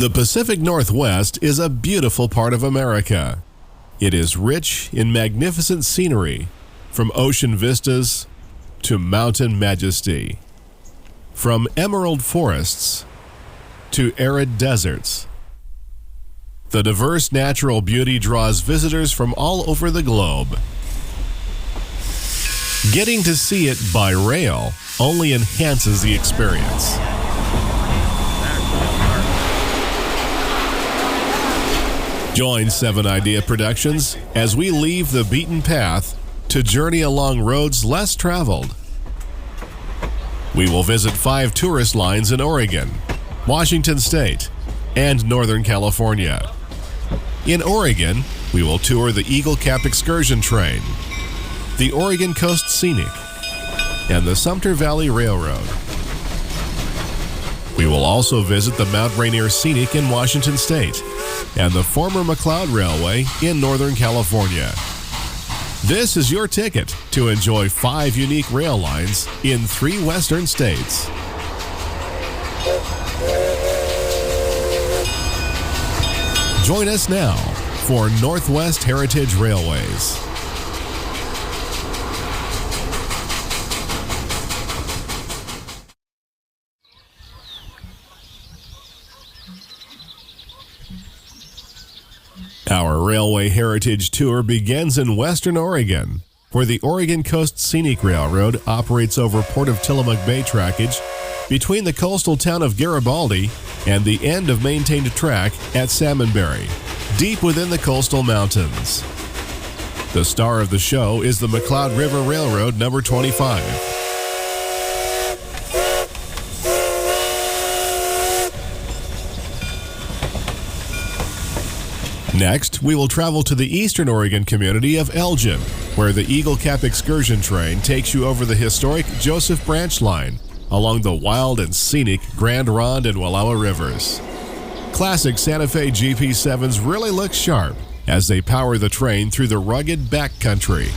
The Pacific Northwest is a beautiful part of America. It is rich in magnificent scenery, from ocean vistas to mountain majesty, from emerald forests to arid deserts. The diverse natural beauty draws visitors from all over the globe. Getting to see it by rail only enhances the experience. Join 7 Idea Productions as we leave the beaten path to journey along roads less traveled. We will visit 5 tourist lines in Oregon, Washington State, and Northern California. In Oregon, we will tour the Eagle Cap Excursion Train, the Oregon Coast Scenic, and the Sumter Valley Railroad. We will also visit the Mount Rainier Scenic in Washington State and the former McCloud Railway in Northern California. This is your ticket to enjoy 5 unique rail lines in 3 western states. Join us now for Northwest Heritage Railways. Our Railway Heritage Tour begins in Western Oregon, where the Oregon Coast Scenic Railroad operates over Port of Tillamook Bay trackage between the coastal town of Garibaldi and the end of maintained track at SALMONBERRY, deep within the coastal mountains. The star of the show is the McCloud River Railroad number 25. Next, we will travel to the eastern Oregon community of Elgin, where the Eagle Cap Excursion Train takes you over the historic Joseph Branch Line along the wild and scenic Grand Ronde and Wallowa Rivers. Classic Santa Fe GP7s really look sharp as they power the train through the rugged backcountry.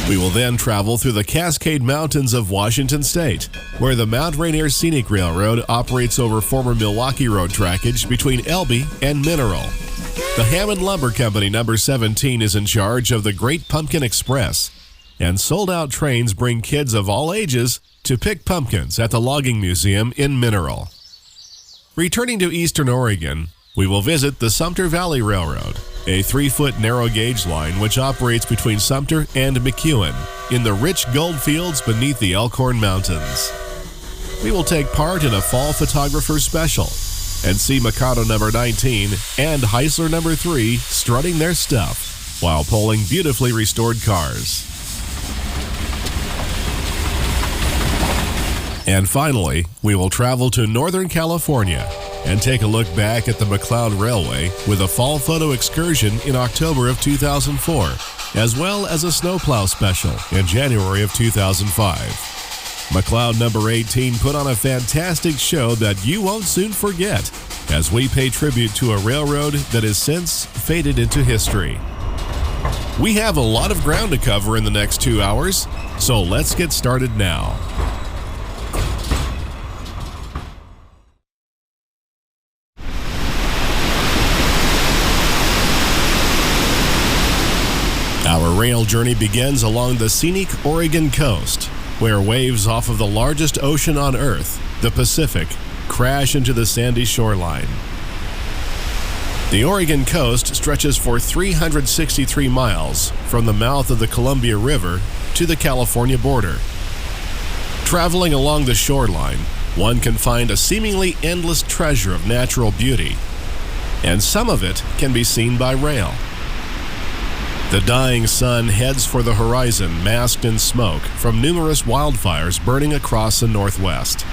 We will then travel through the Cascade Mountains of Washington State, where the Mount Rainier Scenic Railroad operates over former Milwaukee Road trackage between Elbe and Mineral. The Hammond Lumber Company number 17 is in charge of the Great Pumpkin Express, and sold-out trains bring kids of all ages to pick pumpkins at the Logging Museum in Mineral. Returning to eastern Oregon, we will visit the Sumter Valley Railroad, a 3-foot narrow gauge line which operates between Sumter and McEwen in the rich gold fields beneath the Elkhorn Mountains. We will take part in a fall photographer special and see Mikado number 19 and Heisler number 3 strutting their stuff while pulling beautifully restored cars. And finally, we will travel to Northern California and take a look back at the McCloud Railway with a fall photo excursion in October of 2004, as well as a snowplow special in January of 2005. McCloud number 18 put on a fantastic show that you won't soon forget as we pay tribute to a railroad that has since faded into history. We have a lot of ground to cover in the next 2 hours, so let's get started now. Our rail journey begins along the scenic Oregon coast, where waves off of the largest ocean on Earth, the Pacific, crash into the sandy shoreline. The Oregon coast stretches for 363 miles from the mouth of the Columbia River to the California border. Traveling along the shoreline, one can find a seemingly endless treasure of natural beauty, and some of it can be seen by rail. The dying sun heads for the horizon masked in smoke from numerous wildfires burning across the Northwest.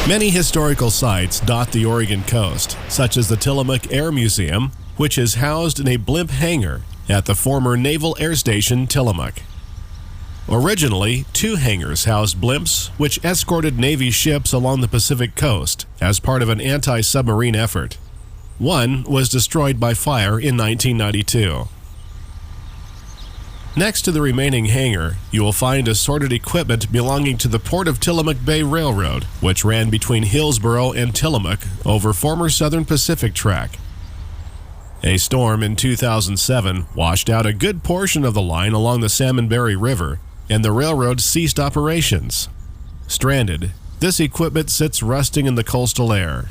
Many historical sites dot the Oregon coast, such as the Tillamook Air Museum, which is housed in a blimp hangar at the former Naval Air Station Tillamook. Originally, 2 hangars housed blimps which escorted Navy ships along the Pacific coast as part of an anti-submarine effort. One was destroyed by fire in 1992. Next to the remaining hangar, you will find assorted equipment belonging to the Port of Tillamook Bay Railroad, which ran between Hillsboro and Tillamook over former Southern Pacific track. A storm in 2007 washed out a good portion of the line along the SALMONBERRY River, and the railroad ceased operations. Stranded, this equipment sits rusting in the coastal air.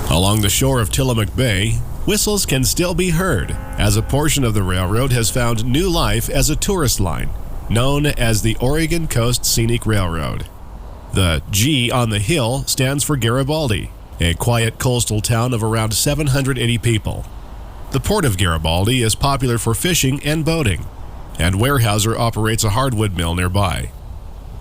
Along the shore of Tillamook Bay, whistles can still be heard, as a portion of the railroad has found new life as a tourist line, known as the Oregon Coast Scenic Railroad. The G on the hill stands for Garibaldi, a quiet coastal town of around 780 people. The port of Garibaldi is popular for fishing and boating, and Weyerhaeuser operates a hardwood mill nearby.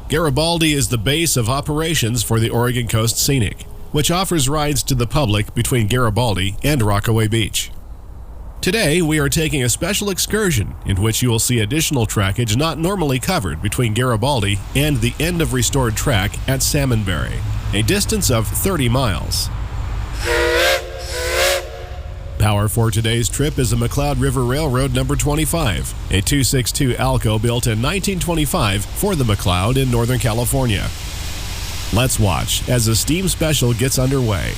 Garibaldi is the base of operations for the Oregon Coast Scenic, which offers rides to the public between Garibaldi and Rockaway Beach. Today, we are taking a special excursion in which you will see additional trackage not normally covered between Garibaldi and the end of restored track at SALMONBERRY, a distance of 30 miles. Power for today's trip is a McCloud River Railroad number 25, a 262 Alco built in 1925 for the McCloud in Northern California. Let's watch as the steam special gets underway.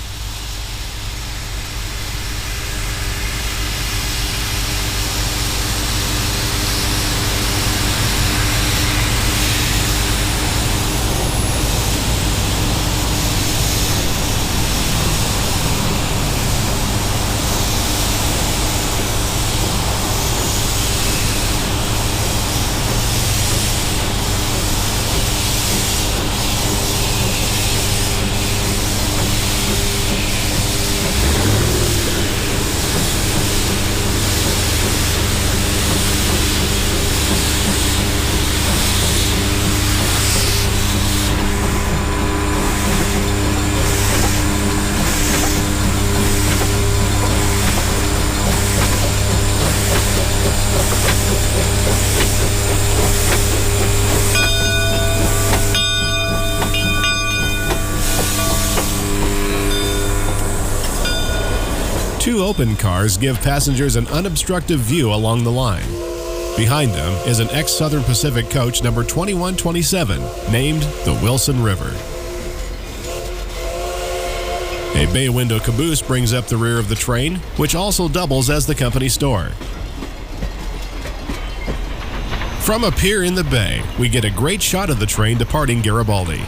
Two open cars give passengers an unobstructed view along the line. Behind them is an ex-Southern Pacific coach number 2127, named the Wilson River. A bay window caboose brings up the rear of the train, which also doubles as the company store. From up here in the bay, we get a great shot of the train departing Garibaldi.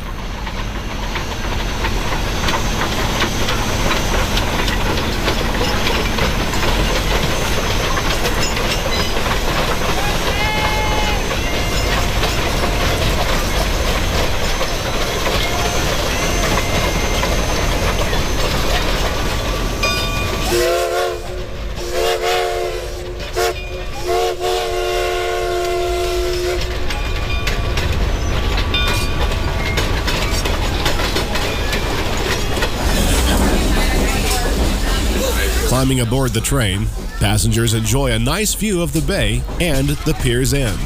Climbing aboard the train, passengers enjoy a nice view of the bay and the pier's end.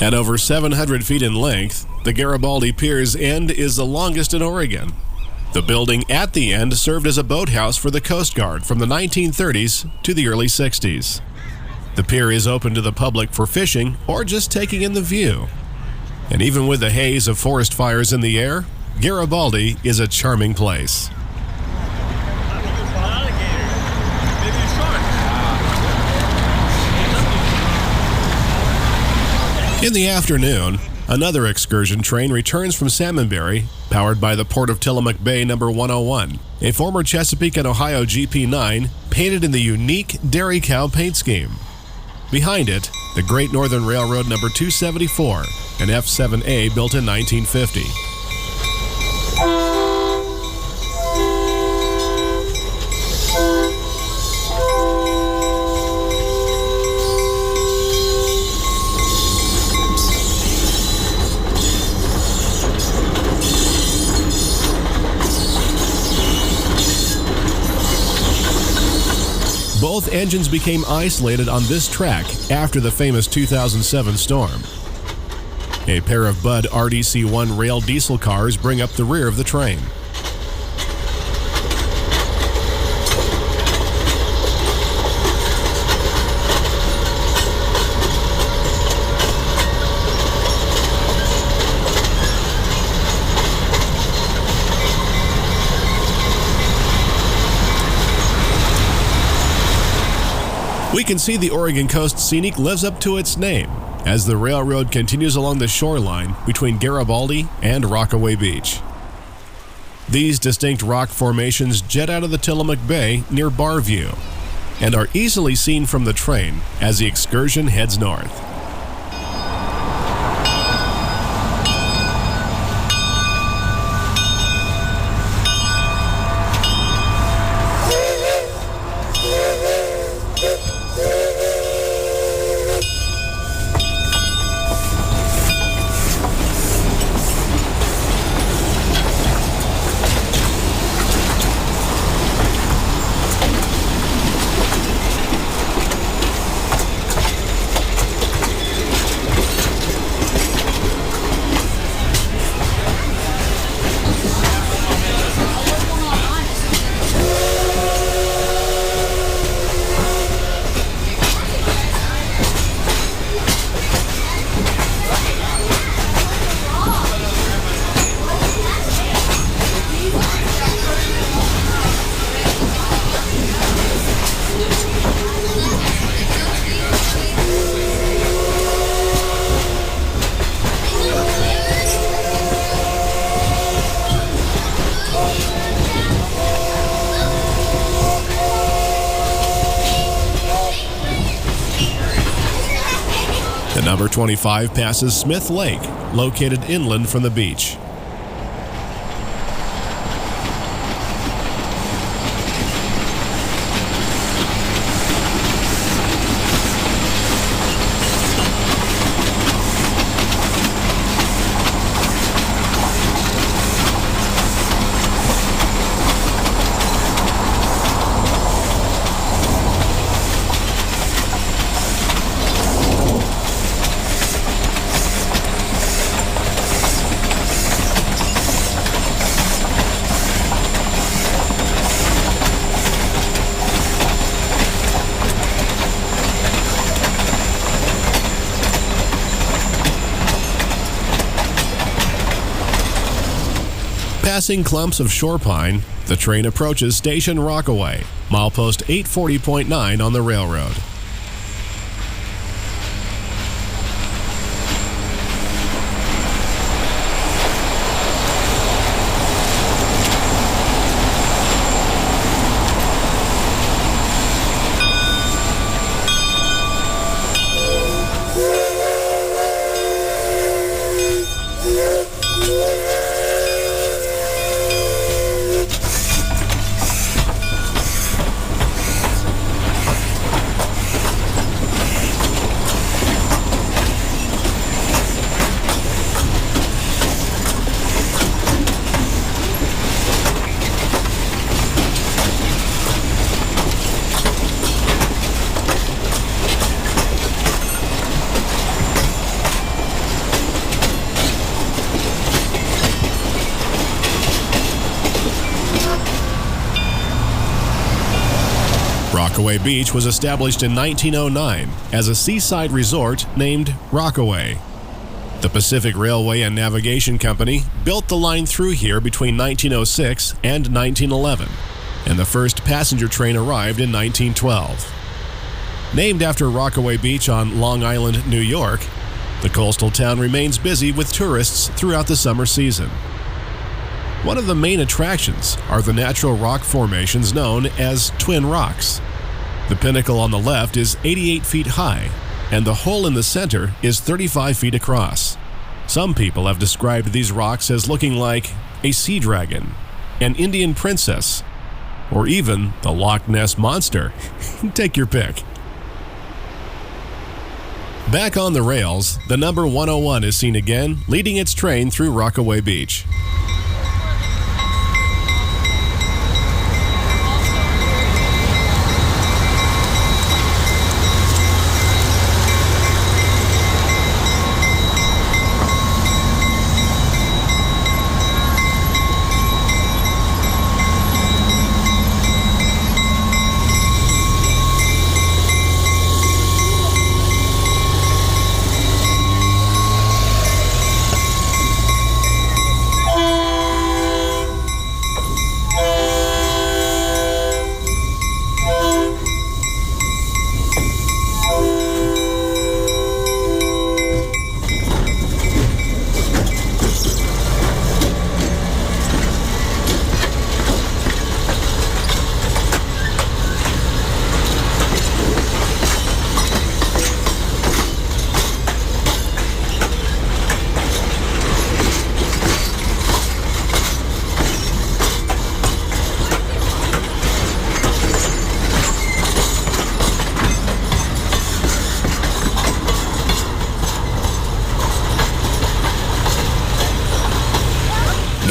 At over 700 feet in length, the Garibaldi Pier's end is the longest in Oregon. The building at the end served as a boathouse for the Coast Guard from the 1930s to the early 60s. The pier is open to the public for fishing or just taking in the view. And even with the haze of forest fires in the air, Garibaldi is a charming place. In the afternoon, another excursion train returns from SALMONBERRY, powered by the Port of Tillamook Bay number 101, a former Chesapeake and Ohio GP9 painted in the unique Dairy Cow paint scheme. Behind it, the Great Northern Railroad number 274, an F7A built in 1950. Both engines became isolated on this track after the famous 2007 storm. A pair of Budd RDC-1 rail diesel cars bring up the rear of the train. We can see the Oregon Coast Scenic lives up to its name as the railroad continues along the shoreline between Garibaldi and Rockaway Beach. These distinct rock formations jet out of the Tillamook Bay near Barview and are easily seen from the train as the excursion heads north. The number 25 passes Smith Lake, located inland from the beach. Passing clumps of shore pine, the train approaches Station Rockaway, milepost 840.9 on the railroad. Rockaway Beach was established in 1909 as a seaside resort named Rockaway. The Pacific Railway and Navigation Company built the line through here between 1906 and 1911, and the first passenger train arrived in 1912. Named after Rockaway Beach on Long Island, New York, the coastal town remains busy with tourists throughout the summer season. One of the main attractions are the natural rock formations known as Twin Rocks. The pinnacle on the left is 88 feet high, and the hole in the center is 35 feet across. Some people have described these rocks as looking like a sea dragon, an Indian princess, or even the Loch Ness Monster. Take your pick. Back on the rails, the number 101 is seen again, leading its train through Rockaway Beach.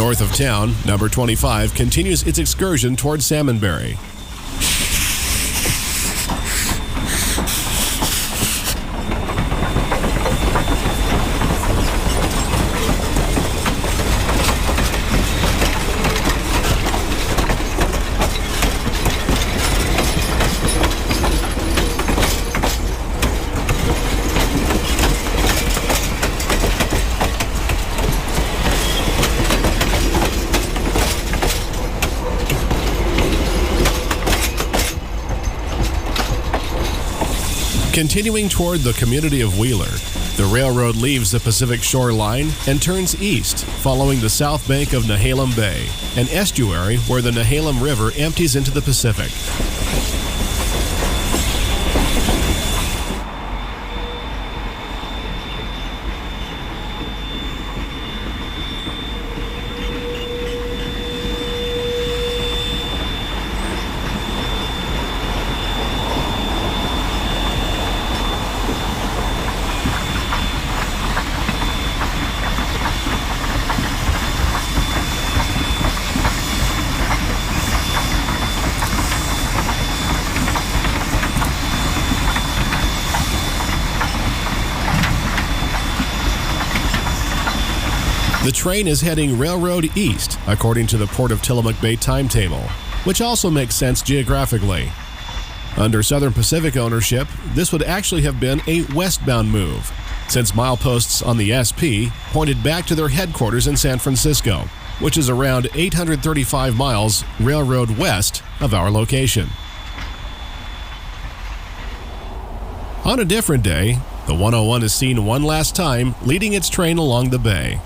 North of town, number 25 continues its excursion toward Salmonberry. Continuing toward the community of Wheeler, the railroad leaves the Pacific shoreline and turns east, following the south bank of Nehalem Bay, an estuary where the Nehalem River empties into the Pacific. The train is heading railroad east, according to the Port of Tillamook Bay timetable, which also makes sense geographically. Under Southern Pacific ownership, this would actually have been a westbound move, since mileposts on the SP pointed back to their headquarters in San Francisco, which is around 835 miles railroad west of our location. On a different day, the 101 is seen one last time leading its train along the bay.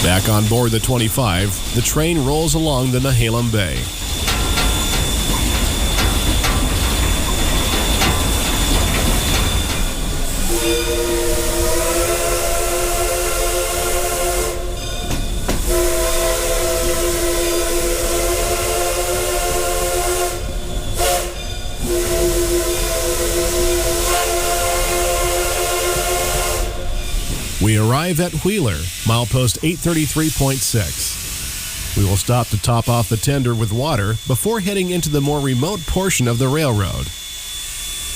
Back on board the 25, the train rolls along the Nehalem Bay. We arrive at Wheeler, milepost 833.6. We will stop to top off the tender with water before heading into the more remote portion of the railroad.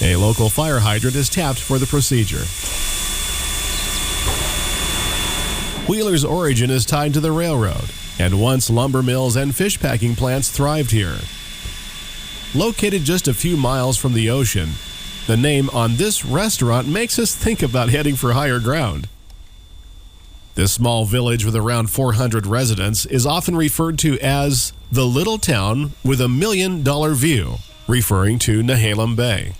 A local fire hydrant is tapped for the procedure. Wheeler's origin is tied to the railroad, and once lumber mills and fish packing plants thrived here. Located just a few miles from the ocean, the name on this restaurant makes us think about heading for higher ground. This small village with around 400 residents is often referred to as the little town with $1 million view, referring to Nehalem Bay.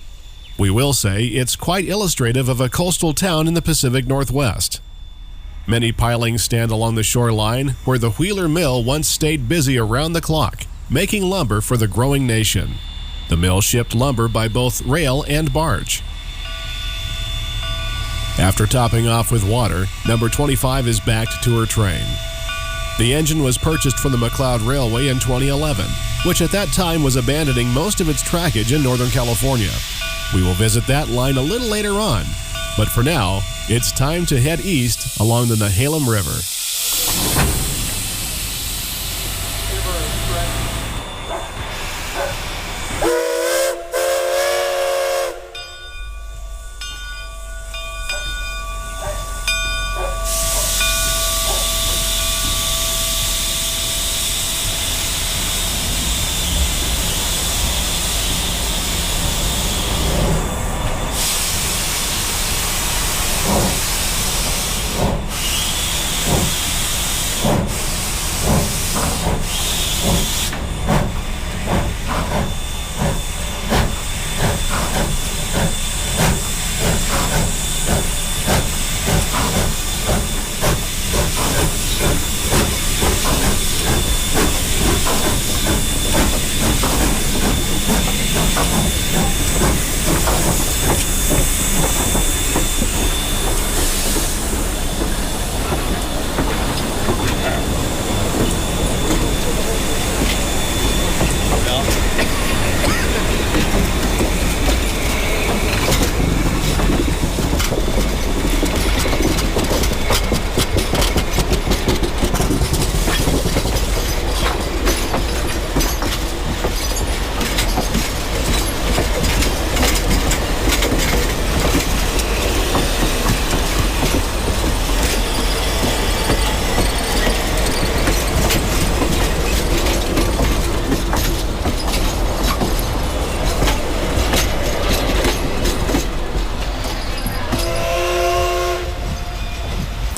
We will say it's quite illustrative of a coastal town in the Pacific Northwest. Many pilings stand along the shoreline where the Wheeler Mill once stayed busy around the clock, making lumber for the growing nation. The mill shipped lumber by both rail and barge. After topping off with water, number 25 is backed to her train. The engine was purchased from the McCloud Railway in 2011, which at that time was abandoning most of its trackage in Northern California. We will visit that line a little later on, but for now, it's time to head east along the Nehalem River.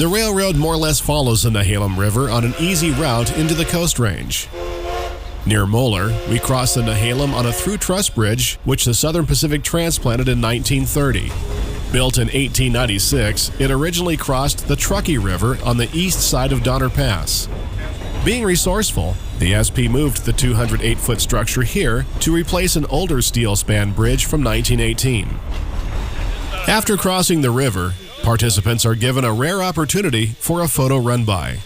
The railroad more or less follows the Nehalem River on an easy route into the Coast Range. Near Moeller, we cross the Nehalem on a through truss bridge which the Southern Pacific transplanted in 1930. Built in 1896, it originally crossed the Truckee River on the east side of Donner Pass. Being resourceful, the SP moved the 208-foot structure here to replace an older steel span bridge from 1918. After crossing the river, participants are given a rare opportunity for a photo run-by.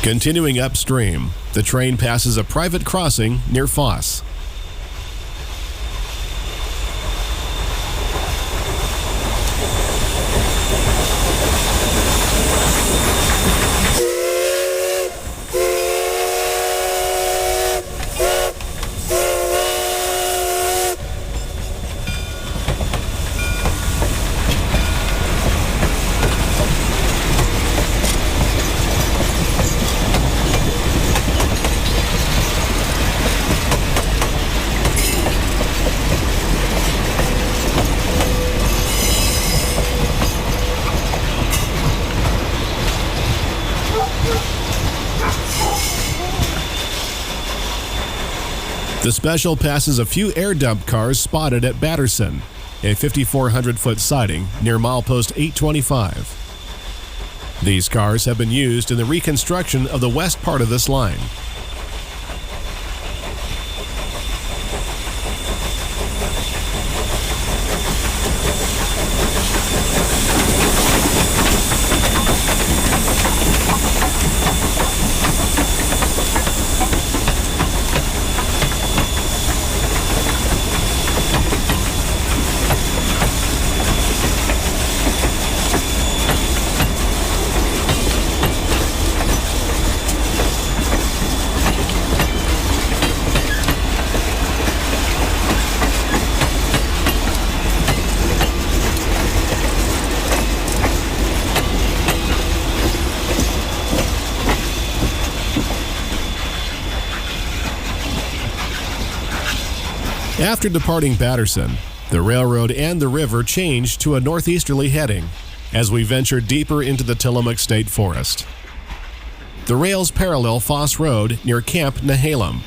Continuing upstream, the train passes a private crossing near Foss. The special passes a few air dump cars spotted at Batterson, a 5,400-foot siding near milepost 825. These cars have been used in the reconstruction of the west part of this line. After departing Batterson, the railroad and the river changed to a northeasterly heading as we ventured deeper into the Tillamook State Forest. The rails parallel Foss Road near Camp Nehalem.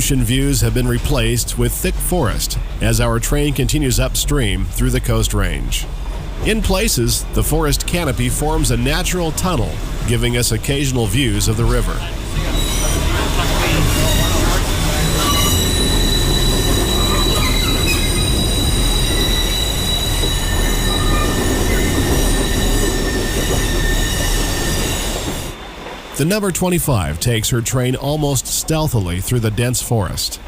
Ocean views have been replaced with thick forest as our train continues upstream through the Coast Range. In places, the forest canopy forms a natural tunnel, giving us occasional views of the river. The number 25 takes her train almost stealthily through the dense forest.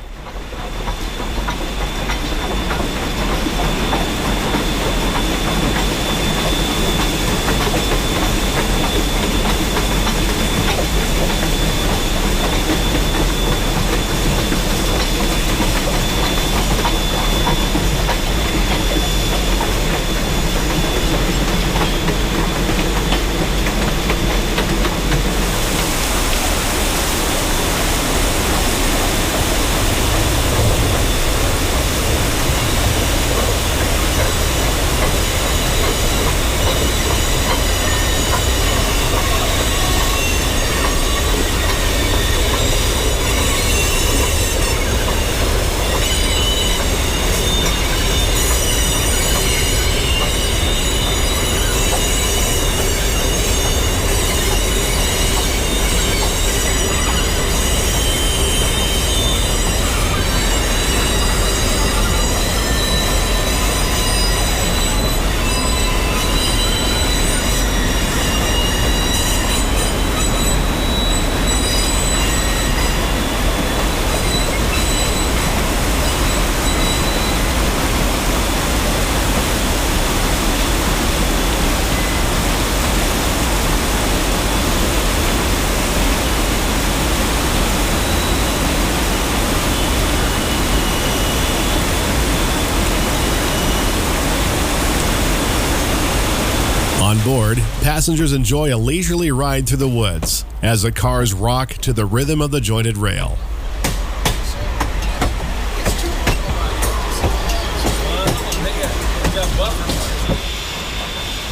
On board, passengers enjoy a leisurely ride through the woods as the cars rock to the rhythm of the jointed rail.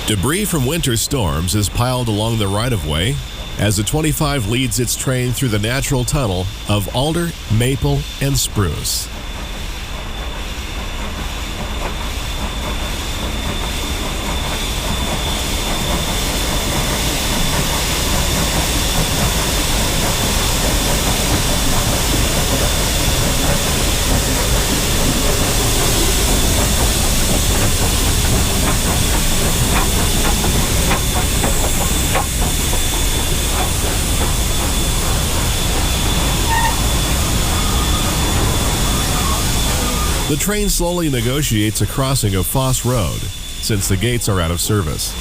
Debris from winter storms is piled along the right-of-way as the 25 leads its train through the natural tunnel of alder, maple, and spruce. The train slowly negotiates a crossing of Foss Road, since the gates are out of service.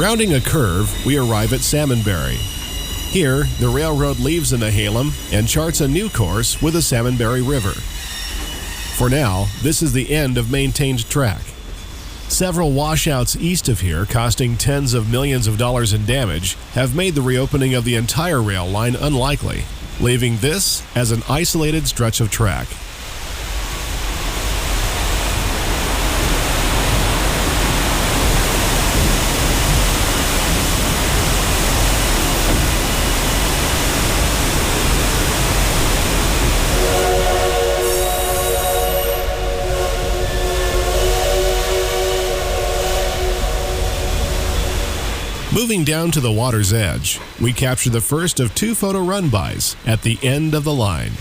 Rounding a curve, we arrive at SALMONBERRY. Here, the railroad leaves Nehalem and charts a new course with the SALMONBERRY River. For now, this is the end of maintained track. Several washouts east of here, costing tens of millions of dollars in damage, have made the reopening of the entire rail line unlikely, leaving this as an isolated stretch of track. Moving down to the water's edge, we capture the first of 2 photo run-bys at the end of the line.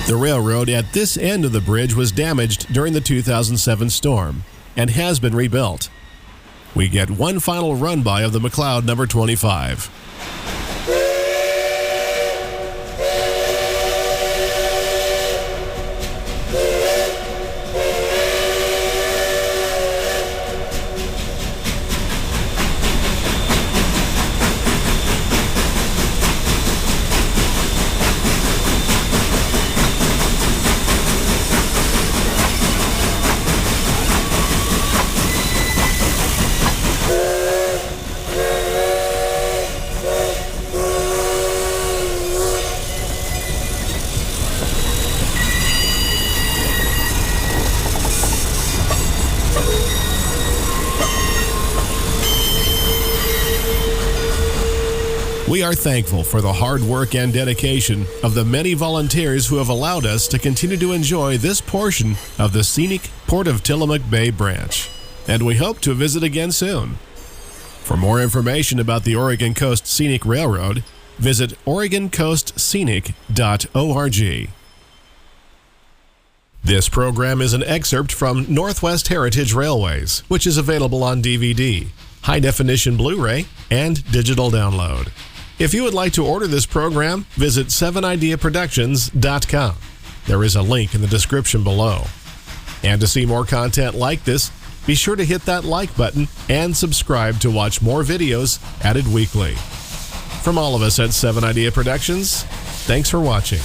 The railroad at this end of the bridge was damaged during the 2007 storm and has been rebuilt. We get one final run-by of the McCloud number 25. We are thankful for the hard work and dedication of the many volunteers who have allowed us to continue to enjoy this portion of the scenic Port of Tillamook Bay branch, and we hope to visit again soon. For more information about the Oregon Coast Scenic Railroad, visit OregonCoastScenic.org. This program is an excerpt from Northwest Heritage Railways, which is available on DVD, high-definition Blu-ray, and digital download. If you would like to order this program, visit 7ideaproductions.com. There is a link in the description below. And to see more content like this, be sure to hit that like button and subscribe to watch more videos added weekly. From all of us at 7 Idea Productions, thanks for watching.